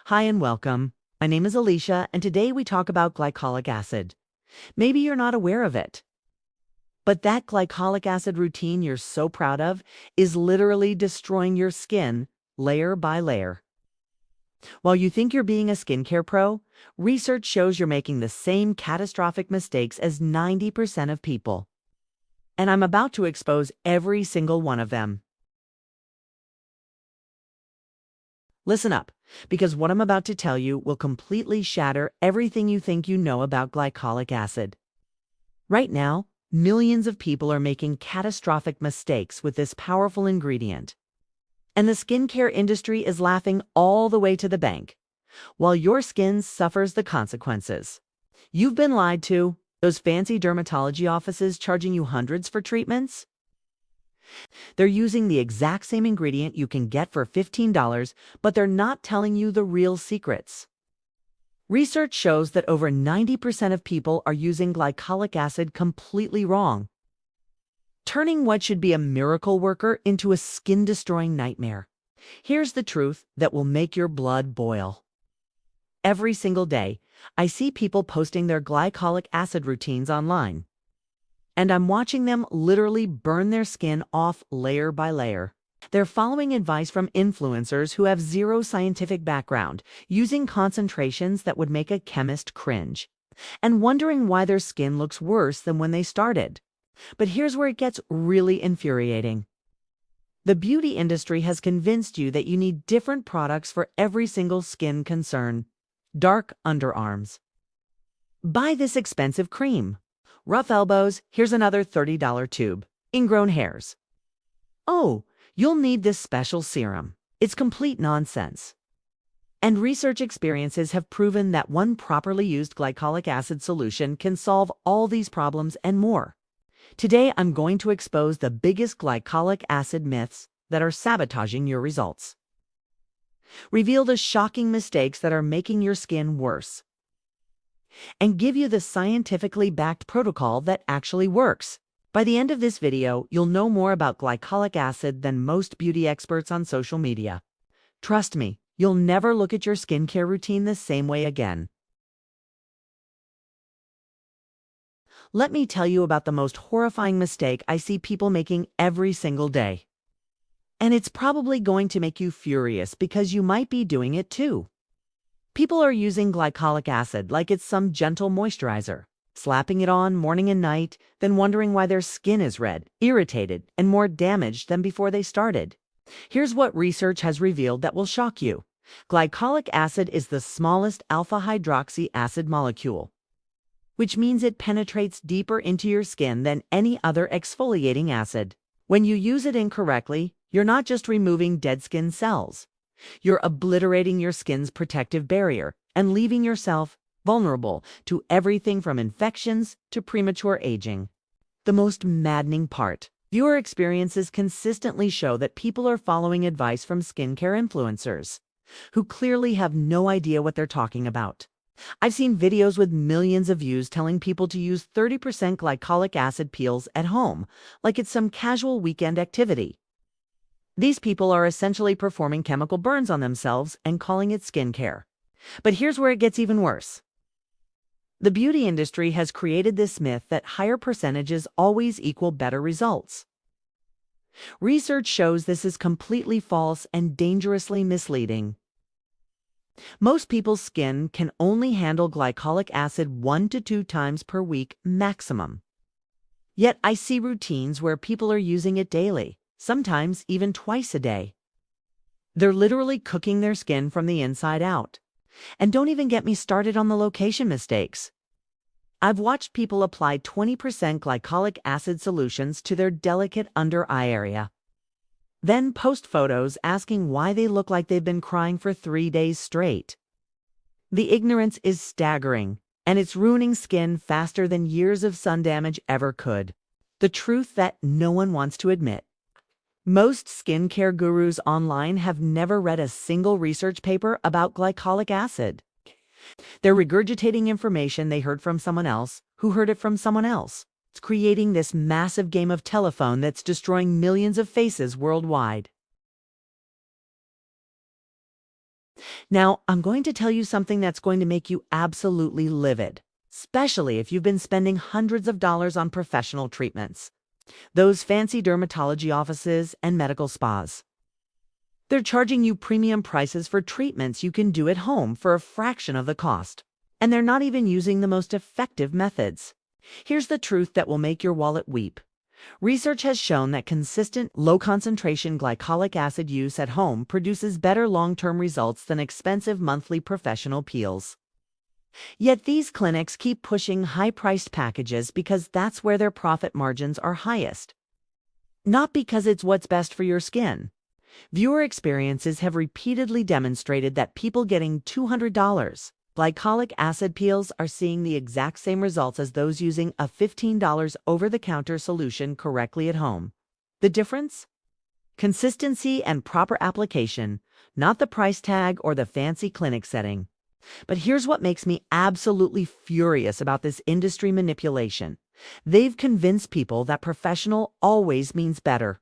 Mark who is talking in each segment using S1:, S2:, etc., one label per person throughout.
S1: Hi and welcome. My name is Alicia, and today we talk about glycolic acid. Maybe you're not aware of it, but that glycolic acid routine you're so proud of is literally destroying your skin layer by layer. While you think you're being a skincare pro, research shows you're making the same catastrophic mistakes as 90% of people. And I'm about to expose every single one of them. Listen up, because what I'm about to tell you will completely shatter everything you think you know about glycolic acid. Right now, millions of people are making catastrophic mistakes with this powerful ingredient. And the skincare industry is laughing all the way to the bank, while your skin suffers the consequences. You've been lied to. Those fancy dermatology offices charging you hundreds for treatments? They're using the exact same ingredient you can get for $15, but they're not telling you the real secrets. Research shows that over 90% of people are using glycolic acid completely wrong, turning what should be a miracle worker into a skin-destroying nightmare. Here's the truth that will make your blood boil. Every single day, I see people posting their glycolic acid routines online. And I'm watching them literally burn their skin off layer by layer. They're following advice from influencers who have zero scientific background, using concentrations that would make a chemist cringe, and wondering why their skin looks worse than when they started. But here's where it gets really infuriating. The beauty industry has convinced you that you need different products for every single skin concern. Dark underarms. Buy this expensive cream. Rough elbows, here's another $30 tube. Ingrown hairs. Oh, you'll need this special serum. It's complete nonsense. And research experiences have proven that one properly used glycolic acid solution can solve all these problems and more. Today, I'm going to expose the biggest glycolic acid myths that are sabotaging your results. Reveal the shocking mistakes that are making your skin worse, and give you the scientifically backed protocol that actually works. By the end of this video, you'll know more about glycolic acid than most beauty experts on social media. Trust me, you'll never look at your skincare routine the same way again. Let me tell you about the most horrifying mistake I see people making every single day. And it's probably going to make you furious because you might be doing it too. People are using glycolic acid like it's some gentle moisturizer, slapping it on morning and night, then wondering why their skin is red, irritated, and more damaged than before they started. Here's what research has revealed that will shock you. Glycolic acid is the smallest alpha hydroxy acid molecule, which means it penetrates deeper into your skin than any other exfoliating acid. When you use it incorrectly, you're not just removing dead skin cells. You're obliterating your skin's protective barrier and leaving yourself vulnerable to everything from infections to premature aging. The most maddening part: viewer experiences consistently show that people are following advice from skincare influencers who clearly have no idea what they're talking about. I've seen videos with millions of views telling people to use 30% glycolic acid peels at home, like it's some casual weekend activity. These people are essentially performing chemical burns on themselves and calling it skincare. But here's where it gets even worse. The beauty industry has created this myth that higher percentages always equal better results. Research shows this is completely false and dangerously misleading. Most people's skin can only handle glycolic acid 1 to 2 times per week maximum. Yet I see routines where people are using it daily, sometimes even twice a day. They're literally cooking their skin from the inside out. And don't even get me started on the location mistakes. I've watched people apply 20% glycolic acid solutions to their delicate under eye area, then post photos asking why they look like they've been crying for 3 days straight. The ignorance is staggering, and it's ruining skin faster than years of sun damage ever could. The truth that no one wants to admit: most skincare gurus online have never read a single research paper about glycolic acid. They're regurgitating information they heard from someone else, who heard it from someone else. It's creating this massive game of telephone that's destroying millions of faces worldwide. Now, I'm going to tell you something that's going to make you absolutely livid, especially if you've been spending hundreds of dollars on professional treatments. Those fancy dermatology offices and medical spas. They're charging you premium prices for treatments you can do at home for a fraction of the cost. And they're not even using the most effective methods. Here's the truth that will make your wallet weep. Research has shown that consistent, low-concentration glycolic acid use at home produces better long-term results than expensive monthly professional peels. Yet these clinics keep pushing high-priced packages because that's where their profit margins are highest. Not because it's what's best for your skin. Viewer experiences have repeatedly demonstrated that people getting $200 glycolic acid peels are seeing the exact same results as those using a $15 over-the-counter solution correctly at home. The difference? Consistency and proper application, not the price tag or the fancy clinic setting. But here's what makes me absolutely furious about this industry manipulation. They've convinced people that professional always means better.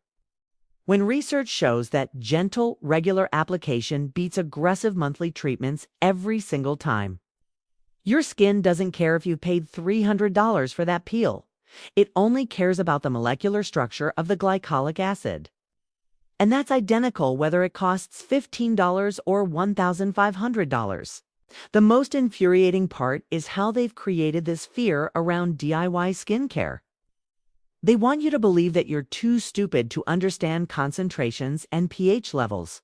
S1: When research shows that gentle, regular application beats aggressive monthly treatments every single time. Your skin doesn't care if you paid $300 for that peel. It only cares about the molecular structure of the glycolic acid. And that's identical whether it costs $15 or $1,500. The most infuriating part is how they've created this fear around DIY skincare. They want you to believe that you're too stupid to understand concentrations and pH levels,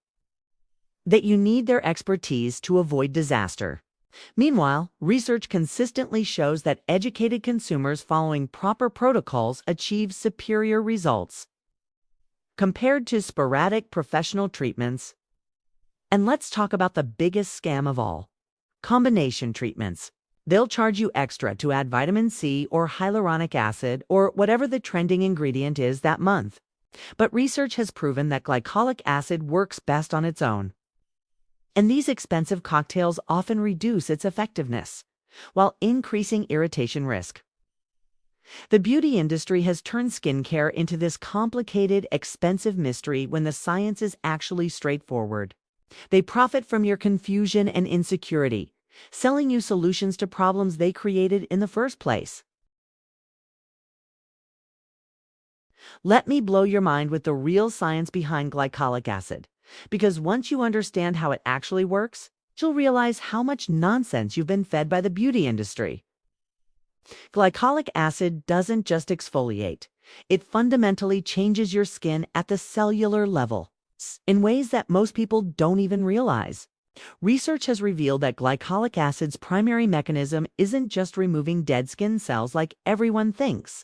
S1: that you need their expertise to avoid disaster. Meanwhile, research consistently shows that educated consumers following proper protocols achieve superior results compared to sporadic professional treatments. And let's talk about the biggest scam of all: combination treatments. They'll charge you extra to add vitamin C or hyaluronic acid or whatever the trending ingredient is that month. But research has proven that glycolic acid works best on its own. And these expensive cocktails often reduce its effectiveness, while increasing irritation risk. The beauty industry has turned skincare into this complicated, expensive mystery when the science is actually straightforward. They profit from your confusion and insecurity, selling you solutions to problems they created in the first place. Let me blow your mind with the real science behind glycolic acid, because once you understand how it actually works, you'll realize how much nonsense you've been fed by the beauty industry. Glycolic acid doesn't just exfoliate. It fundamentally changes your skin at the cellular level, in ways that most people don't even realize. Research has revealed that glycolic acid's primary mechanism isn't just removing dead skin cells like everyone thinks.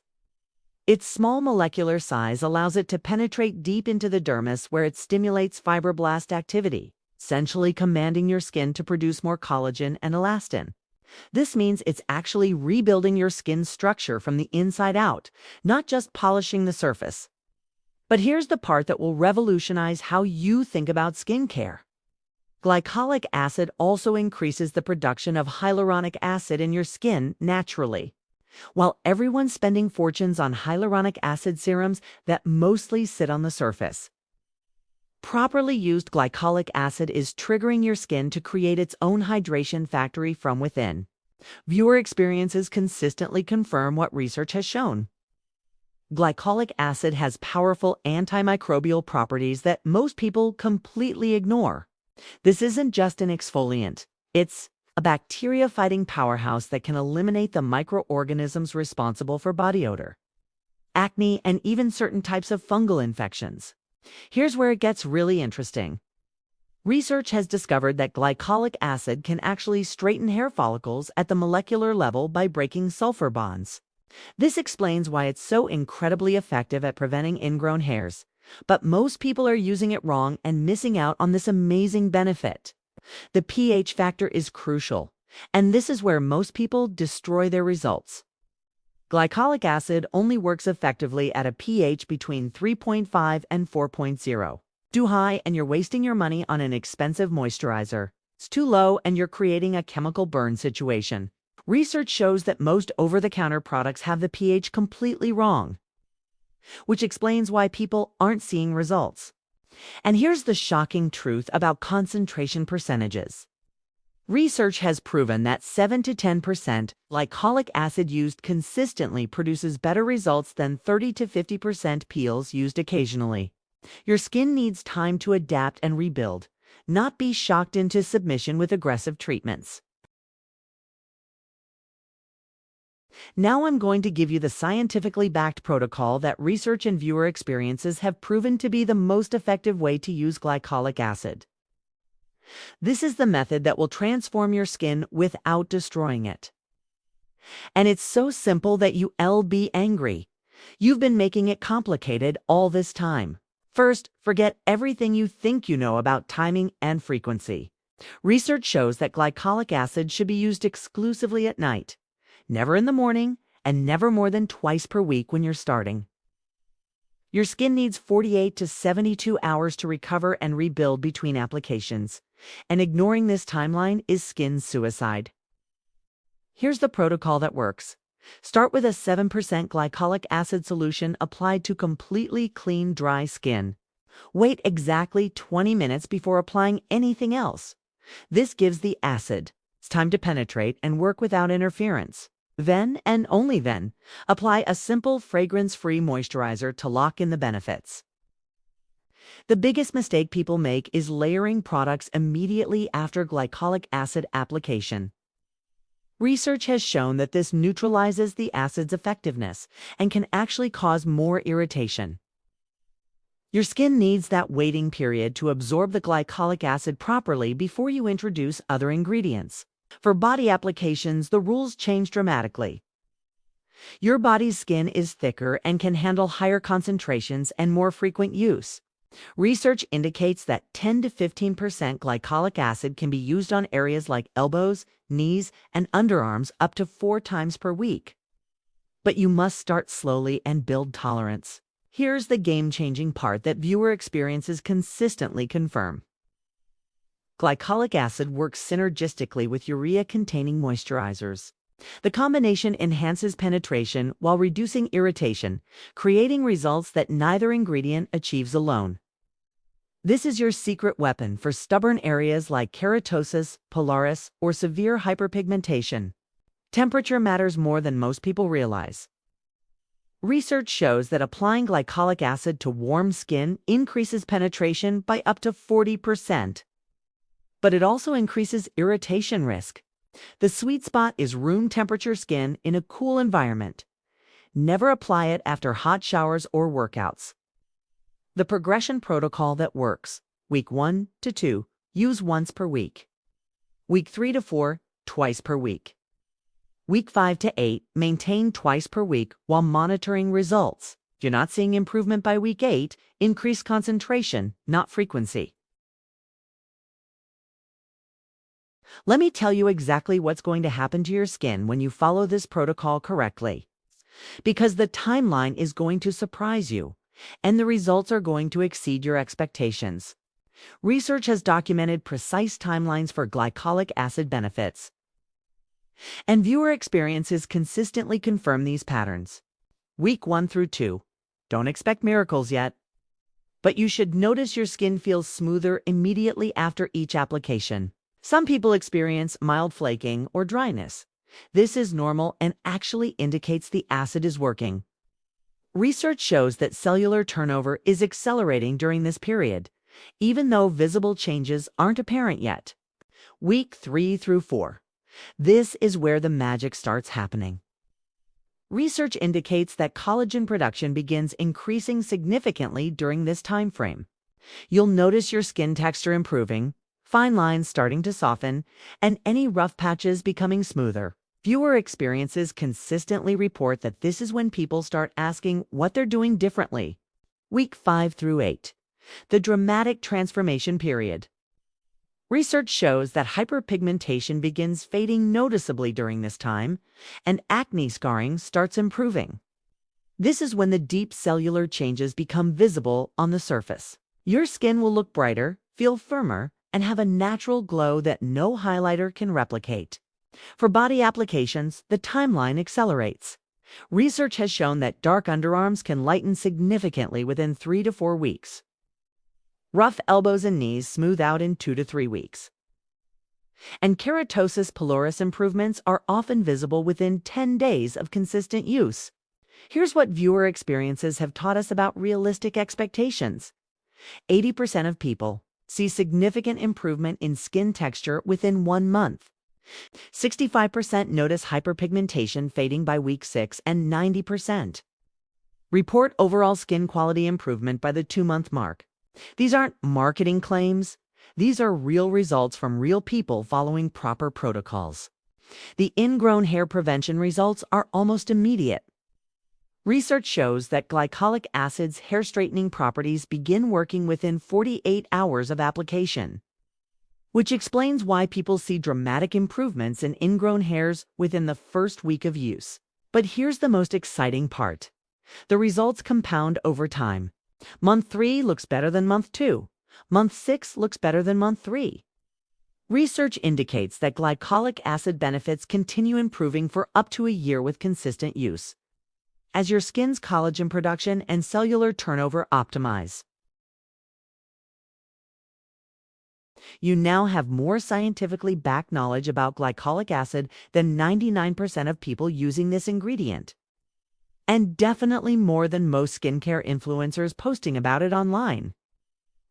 S1: Its small molecular size allows it to penetrate deep into the dermis, where it stimulates fibroblast activity, essentially commanding your skin to produce more collagen and elastin. This means it's actually rebuilding your skin's structure from the inside out, not just polishing the surface. But here's the part that will revolutionize how you think about skincare. Glycolic acid also increases the production of hyaluronic acid in your skin naturally. While everyone's spending fortunes on hyaluronic acid serums that mostly sit on the surface, properly used glycolic acid is triggering your skin to create its own hydration factory from within. Viewer experiences consistently confirm what research has shown. Glycolic acid has powerful antimicrobial properties that most people completely ignore. This isn't just an exfoliant. It's a bacteria-fighting powerhouse that can eliminate the microorganisms responsible for body odor, acne, and even certain types of fungal infections. Here's where it gets really interesting. Research has discovered that glycolic acid can actually straighten hair follicles at the molecular level by breaking sulfur bonds. This explains why it's so incredibly effective at preventing ingrown hairs. But most people are using it wrong and missing out on this amazing benefit. The pH factor is crucial, and this is where most people destroy their results. Glycolic acid only works effectively at a pH between 3.5 and 4.0. Too high and you're wasting your money on an expensive moisturizer. It's too low and you're creating a chemical burn situation. Research shows that most over-the-counter products have the pH completely wrong, which explains why people aren't seeing results. And here's the shocking truth about concentration percentages. Research has proven that 7 to 10% glycolic acid used consistently produces better results than 30 to 50% peels used occasionally. Your skin needs time to adapt and rebuild, not be shocked into submission with aggressive treatments. Now I'm going to give you the scientifically backed protocol that research and viewer experiences have proven to be the most effective way to use glycolic acid. This is the method that will transform your skin without destroying it. And it's so simple that you'll be angry. You've been making it complicated all this time. First, forget everything you think you know about timing and frequency. Research shows that glycolic acid should be used exclusively at night, never in the morning, and never more than twice per week when you're starting. Your skin needs 48 to 72 hours to recover and rebuild between applications, and ignoring this timeline is skin suicide. Here's the protocol that works. Start with a 7% glycolic acid solution applied to completely clean, dry skin. Wait exactly 20 minutes before applying anything else. This gives the acid time to penetrate and work without interference. Then, and only then, apply a simple fragrance-free moisturizer to lock in the benefits. The biggest mistake people make is layering products immediately after glycolic acid application. Research has shown that this neutralizes the acid's effectiveness and can actually cause more irritation. Your skin needs that waiting period to absorb the glycolic acid properly before you introduce other ingredients. For body applications, the rules change dramatically. Your body's skin is thicker and can handle higher concentrations and more frequent use. Research indicates that 10 to 15% glycolic acid can be used on areas like elbows, knees, and underarms up to 4 times per week. But you must start slowly and build tolerance. Here's the game-changing part that viewer experiences consistently confirm. Glycolic acid works synergistically with urea-containing moisturizers. The combination enhances penetration while reducing irritation, creating results that neither ingredient achieves alone. This is your secret weapon for stubborn areas like keratosis, pilaris, or severe hyperpigmentation. Temperature matters more than most people realize. Research shows that applying glycolic acid to warm skin increases penetration by up to 40%. But it also increases irritation risk. The sweet spot is room temperature skin in a cool environment. Never apply it after hot showers or workouts. The progression protocol that works. Week 1 to 2, use once per week. Week 3 to 4, twice per week. Week 5 to 8, maintain twice per week while monitoring results. If you're not seeing improvement by week 8, increase concentration, not frequency. Let me tell you exactly what's going to happen to your skin when you follow this protocol correctly. Because the timeline is going to surprise you, and the results are going to exceed your expectations. Research has documented precise timelines for glycolic acid benefits. And viewer experiences consistently confirm these patterns. Week 1 through 2. Don't expect miracles yet. But you should notice your skin feels smoother immediately after each application. Some people experience mild flaking or dryness. This is normal and actually indicates the acid is working. Research shows that cellular turnover is accelerating during this period, even though visible changes aren't apparent yet. Week 3 through 4. This is where the magic starts happening. Research indicates that collagen production begins increasing significantly during this time frame. You'll notice your skin texture improving, fine lines starting to soften, and any rough patches becoming smoother. Viewer experiences consistently report that this is when people start asking what they're doing differently. Week 5 through 8. The dramatic transformation period. Research shows that hyperpigmentation begins fading noticeably during this time, and acne scarring starts improving. This is when the deep cellular changes become visible on the surface. Your skin will look brighter, feel firmer, and have a natural glow that no highlighter can replicate. For body applications, the timeline accelerates. Research has shown that dark underarms can lighten significantly within 3 to 4 weeks. Rough elbows and knees smooth out in 2 to 3 weeks. And keratosis pilaris improvements are often visible within 10 days of consistent use. Here's what viewer experiences have taught us about realistic expectations. 80% of people see significant improvement in skin texture within 1 month. 65% notice hyperpigmentation fading by week 6, and 90% report overall skin quality improvement by the 2-month mark. These aren't marketing claims. These are real results from real people following proper protocols. The ingrown hair prevention results are almost immediate. Research shows that glycolic acid's hair straightening properties begin working within 48 hours of application, which explains why people see dramatic improvements in ingrown hairs within the first week of use. But here's the most exciting part. The results compound over time. Month 3 looks better than month 2. Month 6 looks better than month 3. Research indicates that glycolic acid benefits continue improving for up to a year with consistent use, as your skin's collagen production and cellular turnover optimize. You now have more scientifically backed knowledge about glycolic acid than 99% of people using this ingredient, and definitely more than most skincare influencers posting about it online.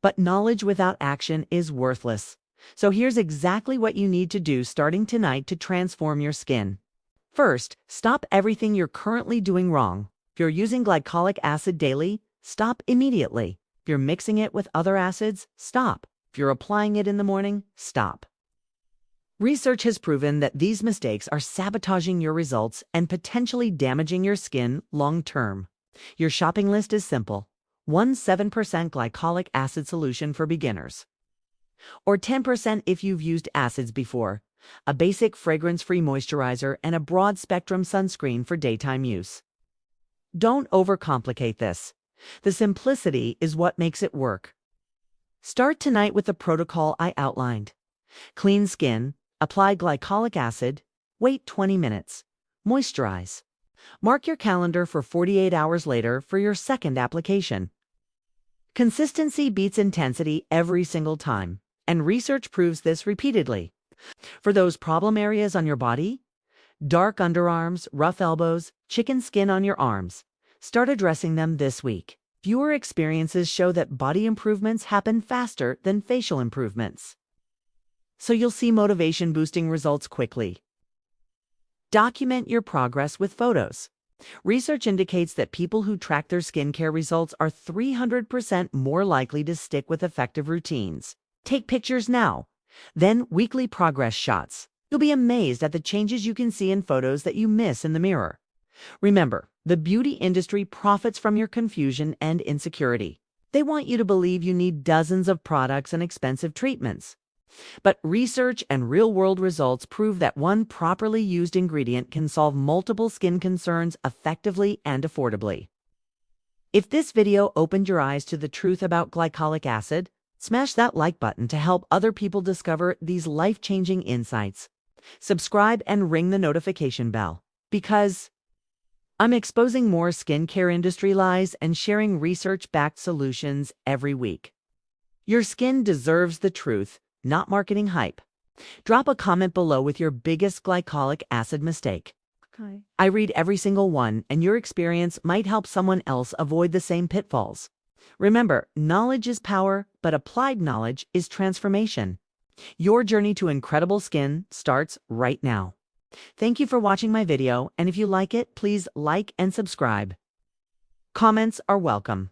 S1: But knowledge without action is worthless. So here's exactly what you need to do starting tonight to transform your skin. First, stop everything you're currently doing wrong. If you're using glycolic acid daily, stop immediately. If you're mixing it with other acids, stop. If you're applying it in the morning, stop. Research has proven that these mistakes are sabotaging your results and potentially damaging your skin long-term. Your shopping list is simple. 1 7% glycolic acid solution for beginners, or 10% if you've used acids before, a basic fragrance-free moisturizer, and a broad-spectrum sunscreen for daytime use. Don't overcomplicate this. The simplicity is what makes it work. Start tonight with the protocol I outlined. Clean skin, apply glycolic acid, wait 20 minutes, moisturize. Mark your calendar for 48 hours later for your second application. Consistency beats intensity every single time, and research proves this repeatedly. For those problem areas on your body, dark underarms, rough elbows, chicken skin on your arms, start addressing them this week. Viewer experiences show that body improvements happen faster than facial improvements, so you'll see motivation-boosting results quickly. Document your progress with photos. Research indicates that people who track their skincare results are 300% more likely to stick with effective routines. Take pictures now, then weekly progress shots. You'll be amazed at the changes you can see in photos that you miss in the mirror. Remember, the beauty industry profits from your confusion and insecurity. They want you to believe you need dozens of products and expensive treatments. But research and real-world results prove that one properly used ingredient can solve multiple skin concerns effectively and affordably. If this video opened your eyes to the truth about glycolic acid, smash that like button to help other people discover these life-changing insights. Subscribe and ring the notification bell, because I'm exposing more skincare industry lies and sharing research-backed solutions every week. Your skin deserves the truth, not marketing hype. Drop a comment below with your biggest glycolic acid mistake. Okay. I read every single one, and your experience might help someone else avoid the same pitfalls. Remember, knowledge is power, but applied knowledge is transformation. Your journey to incredible skin starts right now. Thank you for watching my video, and if you like it, please like and subscribe. Comments are welcome.